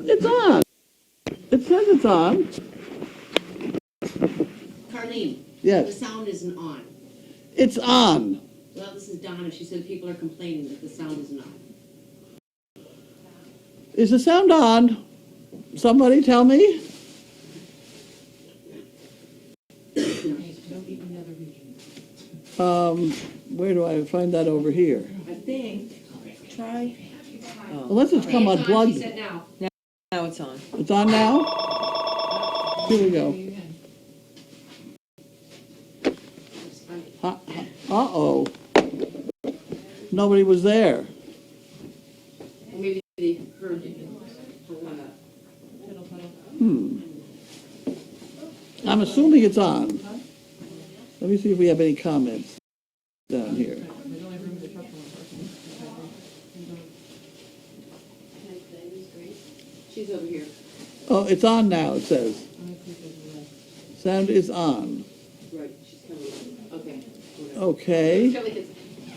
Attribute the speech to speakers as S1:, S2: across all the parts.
S1: It's on. It says it's on.
S2: Carlene, the
S1: Yes,
S2: sound isn't on.
S1: it's on.
S2: Well, this is Donna. She said people are complaining that the sound isn't on.
S1: Is the sound on? Somebody tell me? Where do I find that over here?
S3: I think, try.
S1: Unless it's come
S2: It's on, she
S1: unplugged.
S2: said now.
S3: Now it's on.
S1: It's on now? Here we go. Uh-oh. Nobody was there.
S2: Or maybe they heard it.
S1: I'm assuming it's on. Let me see if we have any comments down here.
S2: She's over here.
S1: Oh, it's on now, it says. Sound is on.
S2: Right, she's coming. Okay.
S1: Okay.
S2: Feel like it's,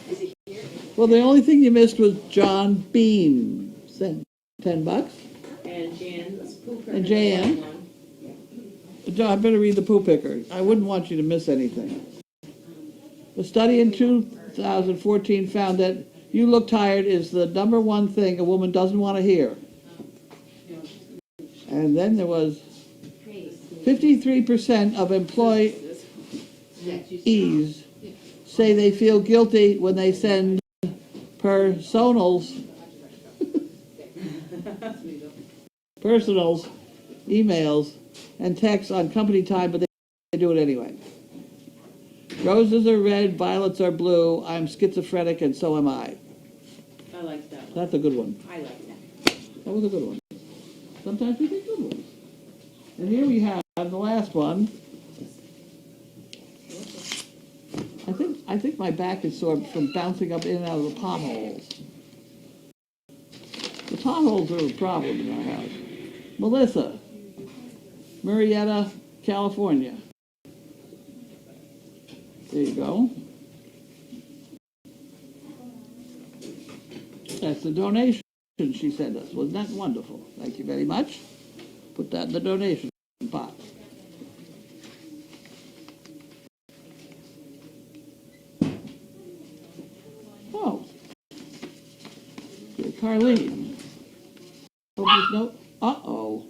S2: is it here?
S1: Well, the only thing you missed was John Bean. Sent $10.
S2: And Jan's poop.
S1: And Jan. John, I better read the poo picker. I wouldn't want you to miss anything. The study in 2014 found that "you look tired" is the number one thing a woman doesn't want to hear. And then there was 53% of employees say they feel guilty when they send personals, emails, and texts on company time, but they do it anyway. Roses are red, violets are blue. I'm schizophrenic, and so am I.
S2: I like that one.
S1: That's a good one.
S2: I like that.
S1: That was a good one. Sometimes we get good ones. And here we have the last one. I think my back is sore from bouncing up in and out of the potholes. The potholes are a problem in our house. Melissa, Murrieta, California. There you go. That's the donation she sent us. Wasn't that wonderful? Thank you very much. Put that in the donation pot. Oh. Okay, Carlene. Uh-oh.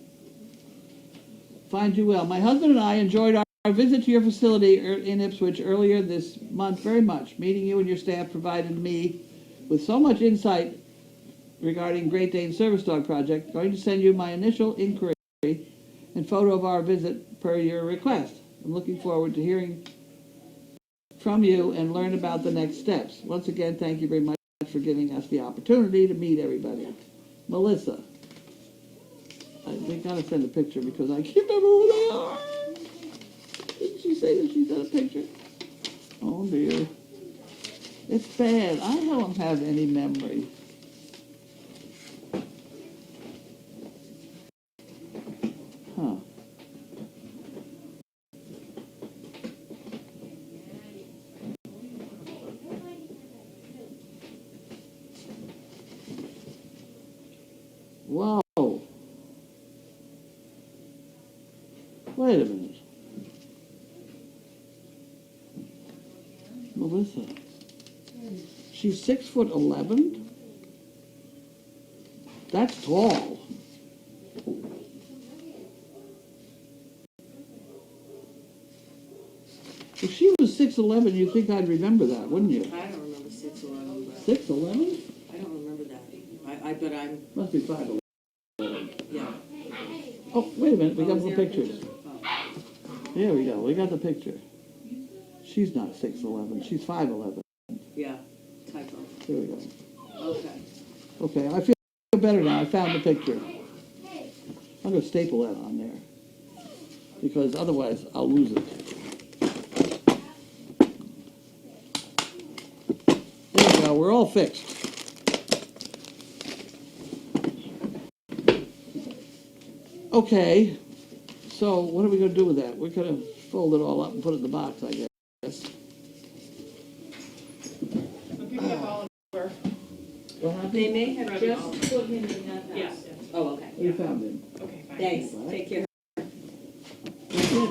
S1: Find you well. My husband and I enjoyed our visit to your facility in Ipswich earlier this month very much. Meeting you and your staff provided me with so much insight regarding Great Dane Service Dog Project. Going to send you my initial inquiry and photo of our visit per your request. I'm looking forward to hearing from you and learn about the next steps. Once again, thank you very much for giving us the opportunity to meet everybody. Melissa. They gotta send a picture because I can't remember who they are. Didn't she say that she sent a picture? Oh dear. It's bad. I don't have any memory. Huh. Whoa. Wait a minute. Melissa. She's 6'11"? That's tall. If she was 6'11", you'd think I'd remember that, wouldn't you?
S3: I don't remember 6'11", but
S1: 6'11"?
S3: I don't remember that. I bet I'm,
S1: Must be 5'11".
S3: yeah.
S1: Oh, wait a minute, we got
S3: is
S1: more
S3: there a
S1: pictures.
S3: picture? Oh.
S1: Here we go, we got the picture. She's not 6'11", she's 5'11".
S3: Yeah, typo.
S1: Here we go.
S3: Okay.
S1: Okay, I feel better now, I found the picture. I'm gonna staple that on there, because otherwise I'll lose it. There we go, we're all fixed. Okay, so what are we gonna do with that? We're gonna fold it all up and put it in the box, I guess.
S4: I'll give you a Oliver.
S1: What?
S3: They may have
S2: Probably
S3: just
S2: all.
S3: put him in that house.
S2: Yeah.
S3: Oh, okay.
S1: You found him.
S2: Okay, fine.
S3: Thanks,
S1: Right.
S3: take care.
S1: That's it.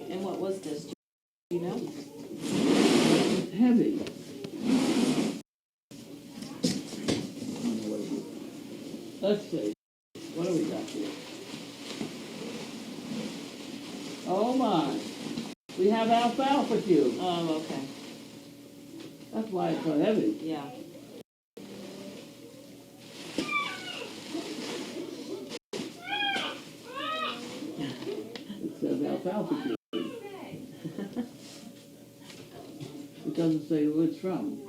S3: And what was this, do you know?
S1: It's heavy. I don't know what it is. Let's see. What do we got here? Oh my. We have alfalfa cubes.
S3: Oh, okay,
S1: That's why it's so heavy.
S3: yeah.
S1: It says alfalfa cubes. It doesn't say who it's from.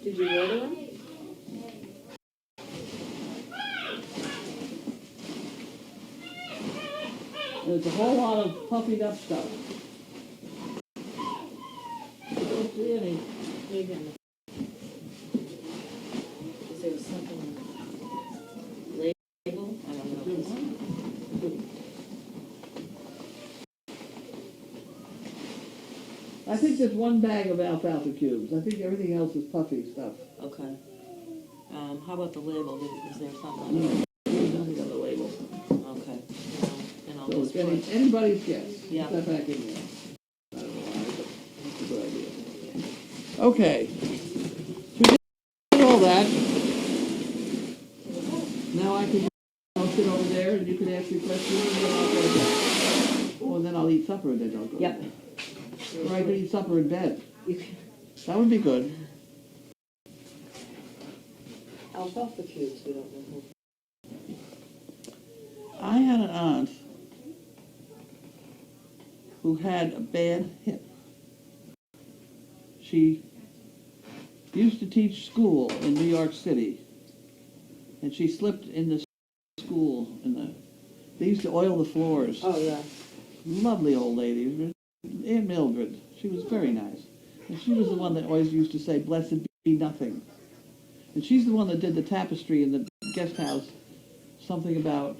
S3: Did you order them?
S1: There's a whole lot of puffied up stuff. I don't see any.
S3: Maybe I'm. Because there was something on the label, I don't know. if it's-
S1: I think there's one bag of alfalfa cubes. I think everything else is puffy stuff.
S3: Okay. How about the label, is there something on
S1: No,
S3: it?
S1: there's nothing on the label.
S3: Okay, then I'll
S1: So
S3: just
S1: it's
S3: put,
S1: anybody's guess.
S3: Yeah.
S1: Put that back in there. I don't know why, but that's a good idea. Okay. So we did all that. Now I'll sit over there and you can ask me questions and then I'll go back. Oh, and then I'll eat supper and then I'll go.
S3: Yep.
S1: back. Or I could eat supper in bed.
S3: You can-
S1: That would be good.
S3: alfalfa cubes, we don't know who.
S1: I had an aunt who had a bad hip. She used to teach school in New York City, and she slipped in the school. They used to oil the floors.
S3: Oh, yeah.
S1: Lovely old lady, Aunt Mildred. She was very nice, and she was the one that always used to say, "Blessed be nothing." And she's the one that did the tapestry in the guest house. Something about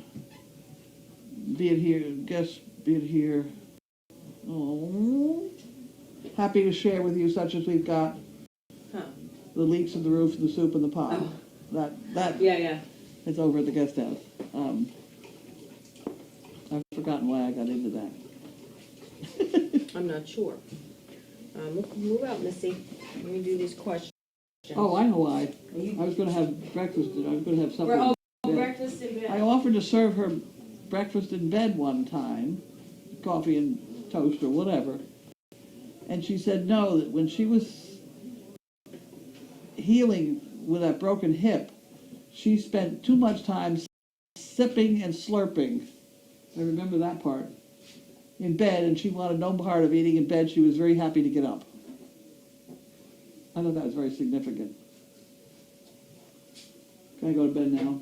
S1: be it here, guest, be it here. Oh, happy to share with you such as we've got.
S3: Huh.
S1: The leaks in the roof, the soup in the pot.
S3: Oh.
S1: That
S3: Yeah.
S1: is over at the guest house. I've forgotten why I got into that.
S3: I'm not sure. Move out, Missy. Let me do these questions.
S1: Oh, I know why.
S3: Are you-
S1: I was going to have breakfast. I was going to have supper.
S3: We're
S1: in bed.
S3: breakfast in
S1: I
S3: bed.
S1: offered to serve her breakfast in bed one time, coffee and toast or whatever, and she said no, that when she was healing with that broken hip, she spent too much time sipping and slurping. I remember that part. In bed, and she wanted no part of eating in bed. She was very happy to get up. I thought that was very significant. Can I go to bed now?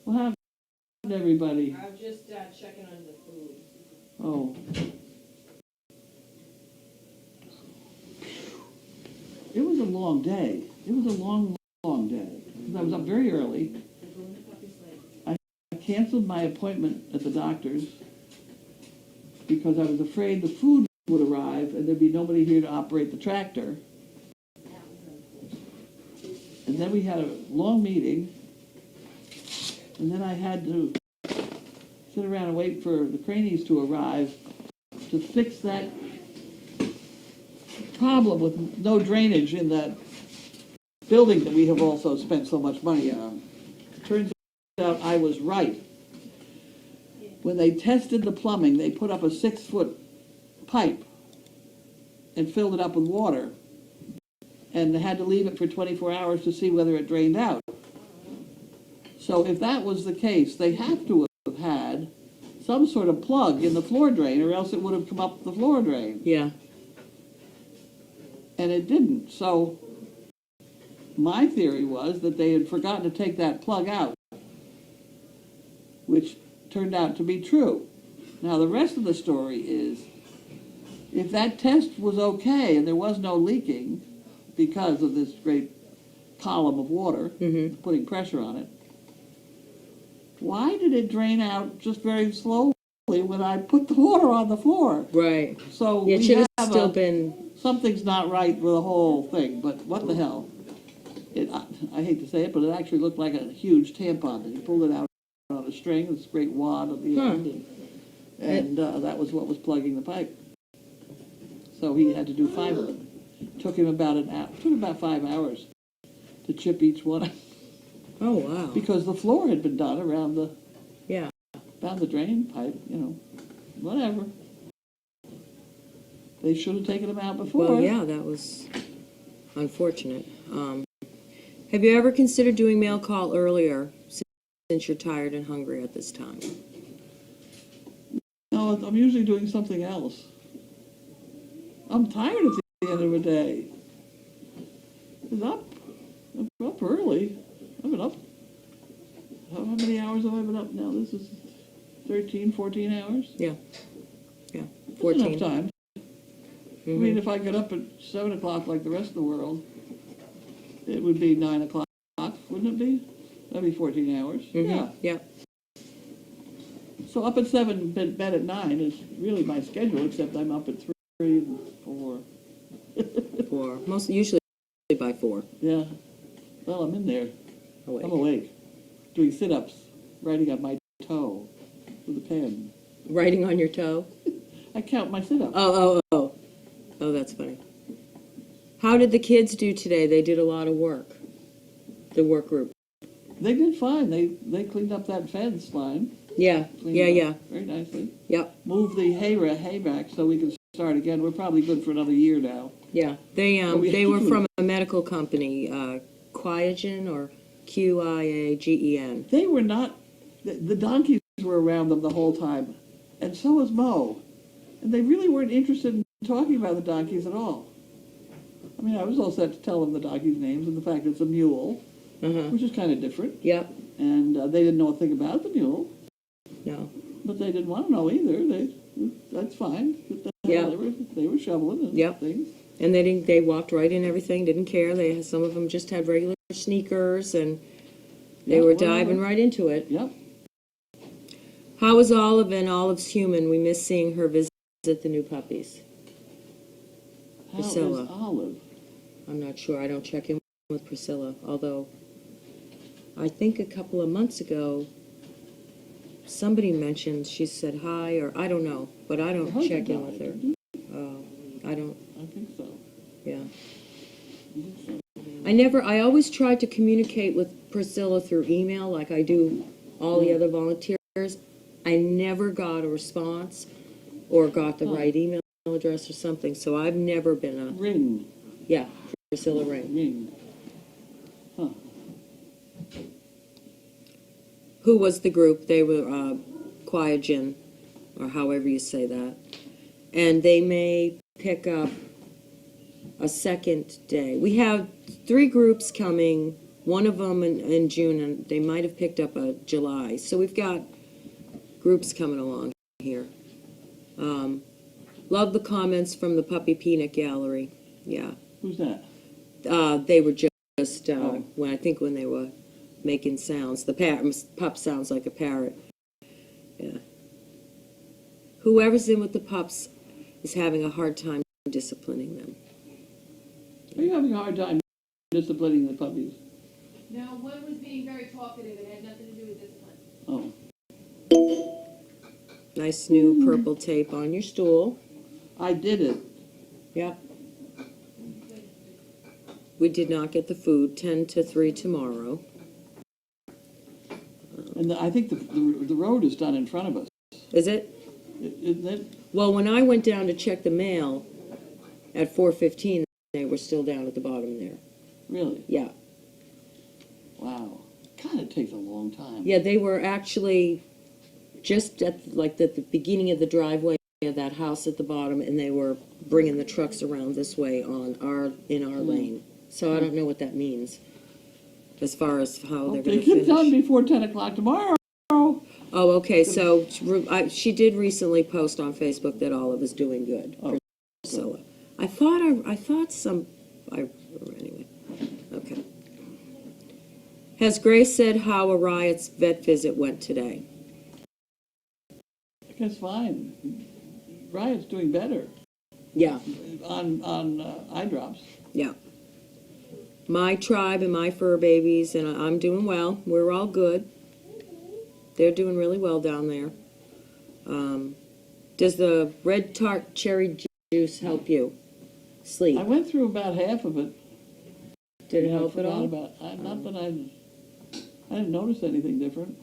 S1: What happened, everybody?
S3: I'm just checking on the food.
S1: Oh. It was a long day. It was a long, long day. 'Cause I was up very early. I canceled my appointment at the doctor's because I was afraid the food would arrive and there'd be nobody here to operate the tractor. And then we had a long meeting, and then I had to sit around and wait for the Cranies to arrive to fix that problem with no drainage in that building that we have also spent so much money on. Turns out I was right. When they tested the plumbing, they put up a 6-foot pipe and filled it up with water, and they had to leave it for 24 hours to see whether it drained out. So if that was the case, they have to have had some sort of plug in the floor drain, or else it would have come up the floor drain.
S3: Yeah.
S1: And it didn't. So my theory was that they had forgotten to take that plug out, which turned out to be true. Now the rest of the story is, if that test was okay and there was no leaking because of this great column of water putting pressure on it, why did it drain out just very slowly when I put the water on the floor?
S3: Right.
S1: So
S3: Yeah, it
S1: we
S3: should have
S1: have
S3: still been
S1: something's not right with the whole thing, but what the hell? I hate to say it, but it actually looked like a huge tampon, and he pulled it out on a string, this great wad at the end, and that was what was plugging the pipe. So he had to do 5 of them. Took him about 5 hours to chip each one
S3: Oh, wow.
S1: because the floor had been done around the
S3: Yeah.
S1: drain pipe, whatever. They should have taken him out before.
S3: Well, yeah, that was unfortunate. Have you ever considered doing mail call earlier since you're tired and hungry at this time?
S1: No, I'm usually doing something else. I'm tired at the end of the day. I'm up early. I've been up. How many hours have I been up now? This is 13, 14 hours?
S3: Yeah.
S1: That's
S3: 14.
S1: enough time. I mean, if I got up at 7 o'clock like the rest of the world, it would be 9 o'clock, wouldn't it be? That'd be 14 hours. Yeah.
S3: Yeah.
S1: So up at 7, bed at 9 is really my schedule, except I'm up at 3 and 4.
S3: Usually by 4.
S1: Yeah. Well, I'm in there.
S3: Awake.
S1: I'm awake. Doing sit-ups, writing on my toe with a pen.
S3: Writing on your toe?
S1: I count my sit-ups.
S3: Oh, that's funny. How did the kids do today? They did a lot of work. The work group.
S1: They did fine. They cleaned up that fence line.
S3: Yeah.
S1: Cleaned it
S3: Yeah.
S1: up very nicely.
S3: Yep.
S1: Moved the hay back so we can start again. We're probably good for another year now.
S3: Yeah. They
S1: we
S3: they
S1: have
S3: were
S1: to.
S3: from a medical company, Quiagen or Qiagen.
S1: They were not, the donkeys were around them the whole time, and so was Mo. And they really weren't interested in talking about the donkeys at all. I mean, I was all set to tell them the donkeys' names and the fact it's a mule, which is kind of different.
S3: Yep.
S1: And they didn't know a thing about the mule,
S3: No.
S1: but they didn't want to know either. That's fine.
S3: Yeah.
S1: They were shoveling and
S3: Yep.
S1: things.
S3: And they walked right in everything, didn't care. Some of them just had regular sneakers, and they
S1: Yeah,
S3: were
S1: whatever.
S3: diving right into it.
S1: Yep.
S3: How is Olive and Olive's human? We miss seeing her visit the new puppies.
S1: How is
S3: Priscilla.
S1: Olive?
S3: I'm not sure. I don't check in with Priscilla, although I think a couple of months ago somebody mentioned she said hi, or I don't know, but I don't
S1: Her husband
S3: check in with
S1: died,
S3: her.
S1: didn't
S3: Oh, I don't.
S1: he? I think so.
S3: Yeah.
S1: I think so.
S3: I always tried to communicate with Priscilla through email like I do all the other volunteers. I never got a response or got the right email address or something, so I've never been
S1: Ring.
S3: Priscilla Ring.
S1: Ring. Huh.
S3: Who was the group? They were Quiagen, or however you say that. And they may pick up a second day. We have 3 groups coming, one of them in June, and they might have picked up a July. So we've got groups coming along here. Love the comments from the Puppy Peanut Gallery. Yeah.
S1: Who's that?
S3: They were just when they were making sounds. The pup sounds like a parrot. Yeah. Whoever's in with the pups is having a hard time disciplining them.
S1: Are you having a hard time disciplining the puppies?
S4: No, one was being very talkative and had nothing to do with discipline.
S1: Oh.
S3: Nice new purple tape on your stool.
S1: I did it.
S3: Yep. We did not get the food. 10 to 3 tomorrow.
S1: And I think the road is done in front of us.
S3: Is it?
S1: Isn't it?
S3: Well, when I went down to check the mail at 4:15, they were still down at the bottom there.
S1: Really?
S3: Yeah.
S1: Wow. God, it takes a long time.
S3: Yeah, they were actually just at the beginning of the driveway of that house at the bottom, and they were bringing the trucks around this way in our lane. So I don't know what that means as far as how they're going
S1: They
S3: to
S1: get done
S3: finish.
S1: before 10 o'clock tomorrow.
S3: Oh, okay. So she did recently post on Facebook that Olive is doing good.
S1: Oh,
S3: Priscilla. I thought anyway. Okay. Has Grace said how Riot's vet visit went today?
S1: I guess fine. Riot's doing better.
S3: Yeah,
S1: on eye drops.
S3: yeah. My tribe and my fur babies, and I'm doing well. We're all good. They're doing really well down there. Does the red tart cherry juice help you sleep?
S1: I went through about half of it.
S3: Did it
S1: Yeah, I
S3: help at
S1: forgot
S3: all?
S1: Not that I didn't notice anything different.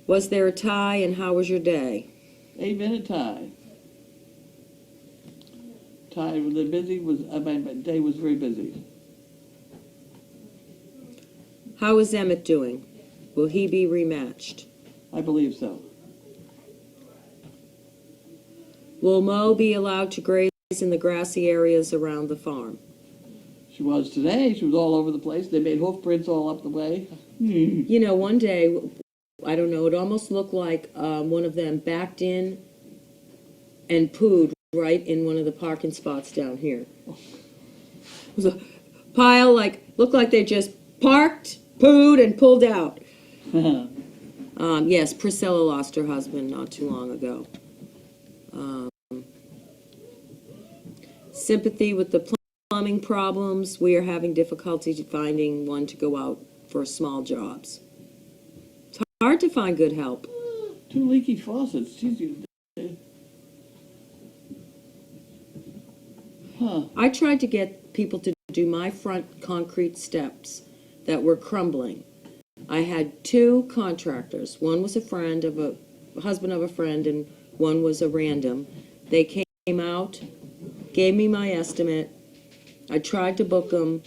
S3: Was there a tie, and how was your day?
S1: 8-minute tie. My day was very busy.
S3: How is Emmett doing? Will he be rematched?
S1: I believe so.
S3: Will Mo be allowed to graze in the grassy areas around the farm?
S1: She was today. She was all over the place. They made hoof prints all up the way.
S3: You know, one day, I don't know, it almost looked like one of them backed in and pooed right in one of the parking spots down here. It was a pile, looked like they just parked, pooed, and pulled out. Yes, Priscilla lost her husband not too long ago. Sympathy with the plumbing problems. We are having difficulty finding one to go out for small jobs. It's hard to find good help.
S1: 2 leaky faucets. Jeez, Huh.
S3: I tried to get people to do my front concrete steps that were crumbling. I had 2 contractors. One was a friend of a husband of a friend, and one was a random. They came out, gave me my estimate. I tried to book them.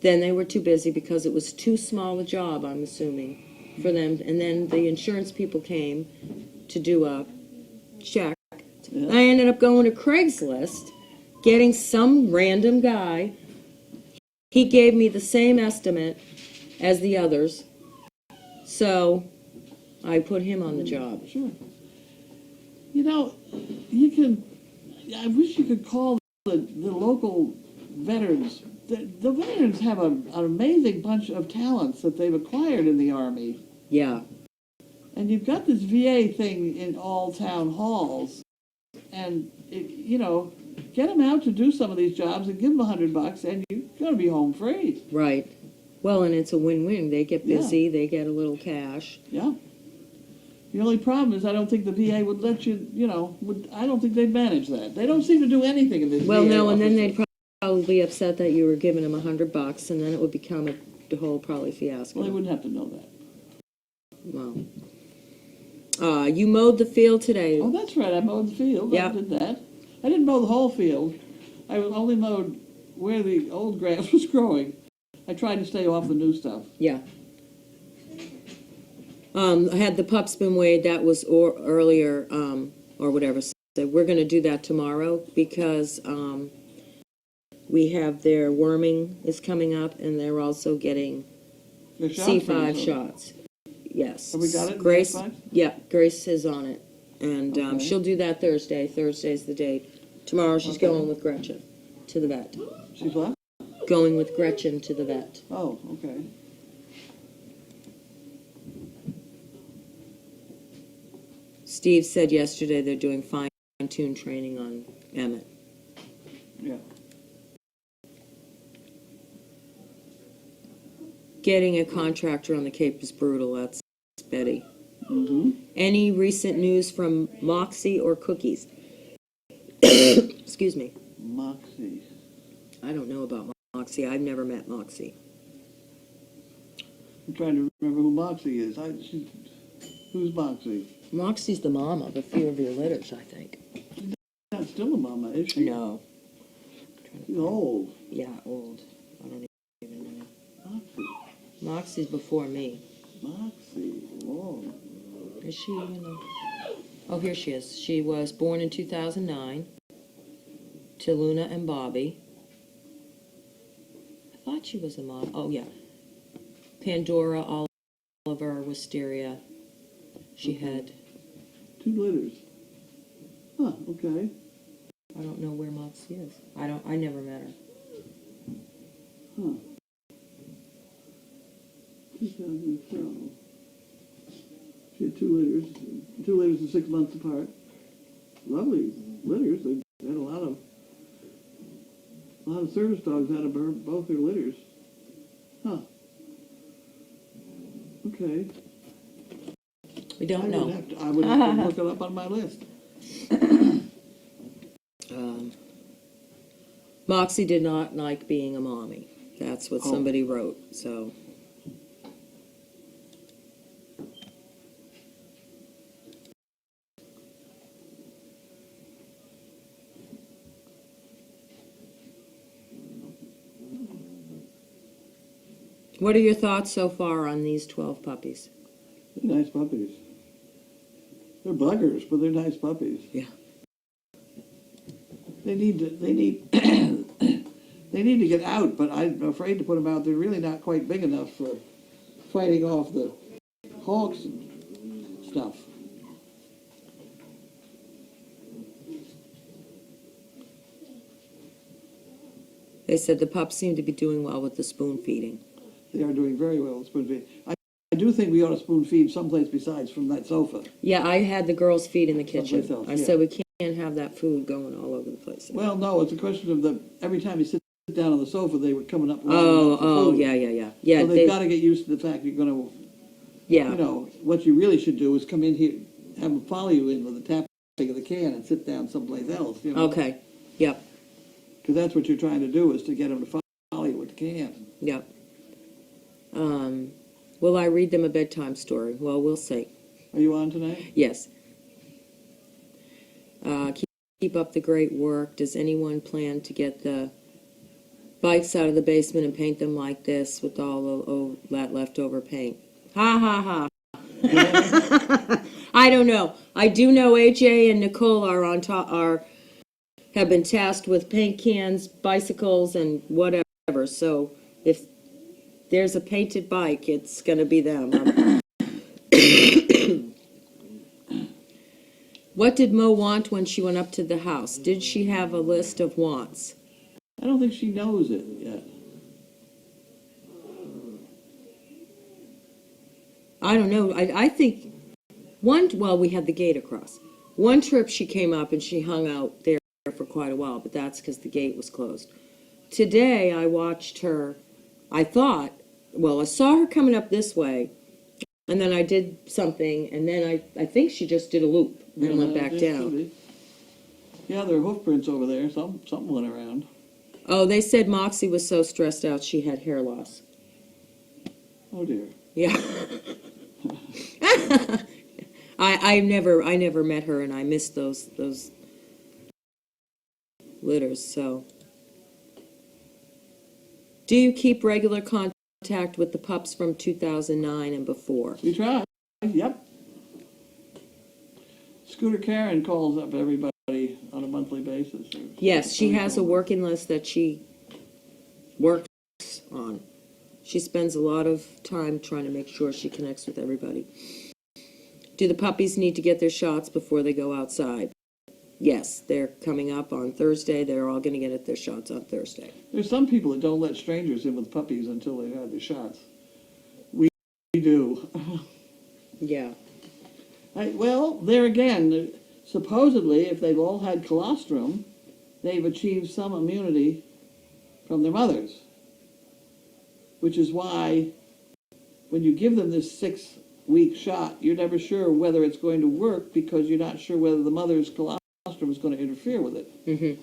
S3: Then they were too busy because it was too small a job, I'm assuming, for them. And then the insurance people came to do a check.
S1: Yeah.
S3: I ended up going to Craigslist, getting some random guy. He gave me the same estimate as the others. So I put him on the job.
S1: Sure. You know, I wish you could call the local veterans. The veterans have an amazing bunch of talents that they've acquired in the Army.
S3: Yeah.
S1: And you've got this VA thing in all town halls. And, get them out to do some of these jobs and give them $100 and you're going to be home free.
S3: Right. Well, and it's a win-win. They get busy, they get a little cash.
S1: Yeah. The only problem is I don't think the VA would let you, I don't think they'd manage that. They don't seem to do anything in this
S3: Well,
S1: VA
S3: no, and then
S1: office.
S3: they'd probably be upset that you were giving them $100, and then it would become a whole probably fiasco.
S1: Well, they wouldn't have to know that.
S3: Well, you mowed the field today.
S1: Oh, that's right. I mowed the field.
S3: Yeah.
S1: I did that. I didn't mow the whole field. I only mowed where the old grass was growing. I tried to stay off the new stuff.
S3: Yeah. Had the pups been weighed, that was earlier, or whatever. So we're going to do that tomorrow because we have their worming is coming up, and they're also getting
S1: The shots for
S3: C5
S1: you, so-
S3: shots. Yes.
S1: Have we got it?
S3: Grace,
S1: C5?
S3: yeah, Grace is on it. And
S1: Okay.
S3: she'll do that Thursday. Thursday's the date. Tomorrow she's
S1: Okay.
S3: going with Gretchen to the vet.
S1: She's what?
S3: Going with Gretchen to the vet.
S1: Oh, okay.
S3: Steve said yesterday they're doing fine-tune training on Emmett.
S1: Yeah.
S3: Getting a contractor on the Cape is brutal. That's Betty.
S1: Mm-hmm.
S3: Any recent news from Moxie or Cookies? Excuse me.
S1: Moxie.
S3: I don't know about Moxie. I've never met Moxie.
S1: I'm trying to remember who Moxie is. Who's Moxie?
S3: Moxie's the mom of a few of your litters, I think.
S1: Not still a mama, is she?
S3: No.
S1: She's old.
S3: Yeah, old. I don't even know.
S1: Moxie.
S3: Moxie's before me.
S1: Moxie. Whoa.
S3: Is she even Oh, here she is. She was born in 2009 to Luna and Bobby. I thought she was a mom. Oh, yeah. Pandora, Oliver, Wisteria. She had,
S1: 2 litters. Huh, okay.
S3: I don't know where Moxie is. I never met her.
S1: Huh. 2012. She had 2 litters. 2 litters are 6 months apart. Lovely. litters. They had a lot of service dogs out of both their litters. Huh. Okay.
S3: We don't know.
S1: I would have to look it up on my list.
S3: Moxie did not like being a mommy. That's what
S1: Oh.
S3: somebody wrote, so. What are your thoughts so far on these 12 puppies?
S1: They're nice puppies. They're buggers, but they're nice puppies.
S3: Yeah.
S1: They need they need to get out, but I'm afraid to put them out. They're really not quite big enough for fighting off the hawks and stuff.
S3: They said the pups seem to be doing well with the spoon feeding.
S1: They are doing very well with spoon feed. I do think we ought to spoon feed someplace besides from that sofa.
S3: Yeah, I had the girls feed in the kitchen.
S1: Someplace else,
S3: I
S1: yeah.
S3: said we can't have that food going all over the place.
S1: Well, no, it's a question of every time you sit down on the sofa, they were coming up. lining up for
S3: Oh,
S1: food.
S3: yeah. Yeah,
S1: So they've got to get used to the fact you're going to,
S3: yeah.
S1: you know, what you really should do is come in here, have them follow you in with the tapping of the can and sit down someplace else. You know?
S3: Okay, yep,
S1: Because that's what you're trying to do, is to get them to follow you with the can.
S3: yep. Will I read them a bedtime story? Well, we'll see.
S1: Are you on tonight?
S3: Yes. Keep up the great work. Does anyone plan to get the bikes out of the basement and paint them like this with all that leftover paint? Ha ha ha. I don't know. I do know AJ and Nicole are on top, have been tasked with paint cans, bicycles, and whatever. So if there's a painted bike, it's going to be them. What did Mo want when she went up to the house? Did she have a list of wants?
S1: I don't think she knows it yet.
S3: I don't know. I think well, we had the gate across. One trip she came up and she hung out there for quite a while, but that's because the gate was closed. Today I watched her, I saw her coming up this way, and then I did something, and then I think she just did a loop and went back down.
S1: Yeah, there are hoof prints over there. Something went around.
S3: Oh, they said Moxie was so stressed out she had hair loss.
S1: Oh dear.
S3: Yeah. I never met her, and I missed those litters. So, do you keep regular contact with the pups from 2009 and before?
S1: We try. Yep. Scooter Karen calls up everybody on a monthly basis.
S3: Yes, she has a working list that she works on. She spends a lot of time trying to make sure she connects with everybody. Do the puppies need to get their shots before they go outside? Yes, they're coming up on Thursday. They're all going to get their shots on Thursday.
S1: There's some people that don't let strangers in with puppies until they've had their shots. We do.
S3: Yeah.
S1: Well, there again, supposedly, if they've all had colostrum, they've achieved some immunity from their mothers. Which is why, when you give them this 6-week shot, you're never sure whether it's going to work because you're not sure whether the mother's colostrum is going to interfere with it.
S3: Mm-hmm.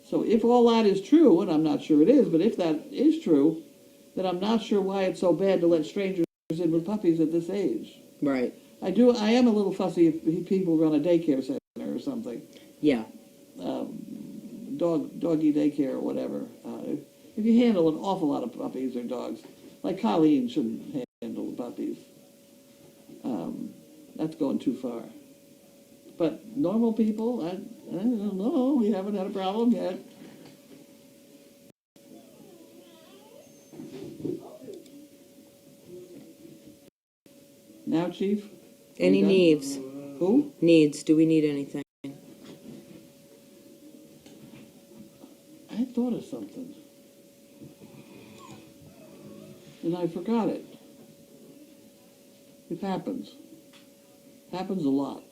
S1: So if all that is true, and I'm not sure it is, but if that is true, then I'm not sure why it's so bad to let strangers in with puppies at this age.
S3: Right.
S1: I am a little fussy if people run a daycare center or something.
S3: Yeah.
S1: Doggy daycare or whatever. If you handle an awful lot of puppies or dogs, like Colleen shouldn't handle puppies. That's going too far. But normal people, I don't know. We haven't had a problem yet. Now, Chief?
S3: Any
S1: We done?
S3: needs?
S1: Who?
S3: Needs. Do we need anything?
S1: I thought of something. And I forgot it. It happens. Happens a lot.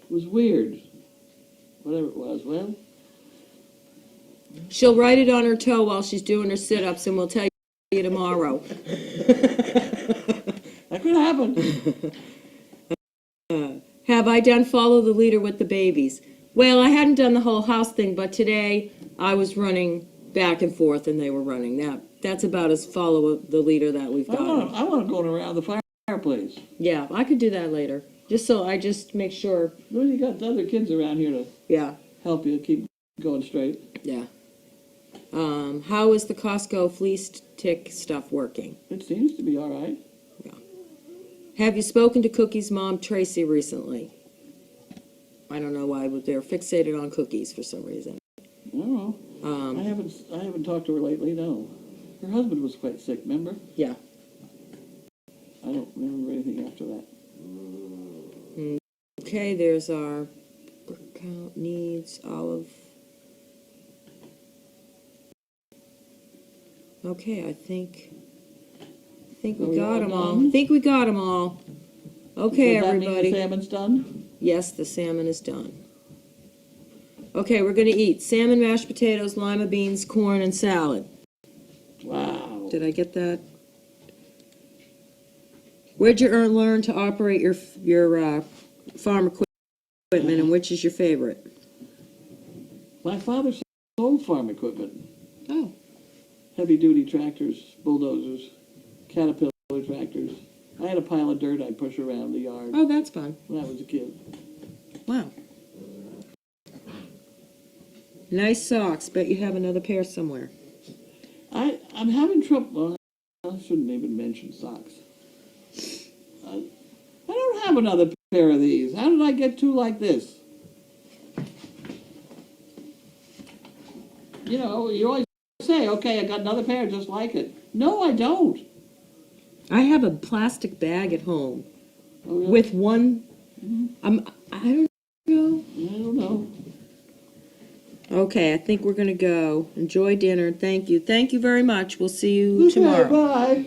S1: It was weird. Whatever it was, well,
S3: She'll write it on her toe while she's doing her sit-ups, and we'll tell you tomorrow.
S1: that could happen.
S3: Have I done follow the leader with the babies? Well, I hadn't done the whole house thing, but today I was running back and forth and they were running. That's about as follow the leader that we've got.
S1: I want to go around the fireplace.
S3: Yeah, I could do that later. Just so I just make sure.
S1: Well, you got the other kids around here to
S3: Yeah,
S1: help you keep going straight.
S3: yeah. How is the Costco flea tick stuff working?
S1: It seems to be all right.
S3: Have you spoken to Cookie's mom, Tracy, recently? I don't know why, but they're fixated on cookies for some reason.
S1: I don't know. I haven't talked to her lately. No, her husband was quite sick. Remember?
S3: Yeah.
S1: I don't remember anything after that.
S3: Okay, there's our account needs, Olive. Okay, I think
S1: Are
S3: we
S1: we
S3: got
S1: all
S3: them all.
S1: done?
S3: I think we got them all. Okay,
S1: Does that mean
S3: everybody.
S1: the salmon's done?
S3: Yes, the salmon is done. Okay, we're gonna eat salmon, mashed potatoes, lima beans, corn, and salad.
S1: Wow.
S3: Did I get that? Where'd you learn to operate your farm equipment, and which is your favorite?
S1: My father sold farm equipment.
S3: Oh.
S1: Heavy-duty tractors, bulldozers, Caterpillar tractors. I had a pile of dirt I'd push around the yard
S3: Oh, that's fun.
S1: when I was a kid.
S3: Wow. Nice socks. Bet you have another pair somewhere.
S1: I'm having trouble. Well, I shouldn't even mention socks. I don't have another pair of these. How did I get two like this? You know, you always say, okay, I got another pair just like it. No, I don't.
S3: I have a plastic bag at home
S1: Oh, really?
S3: with one. I don't know.
S1: I don't know.
S3: Okay, I think we're gonna go. Enjoy dinner. Thank you. Thank you very much. We'll see you
S1: Okay,
S3: tomorrow.
S1: bye.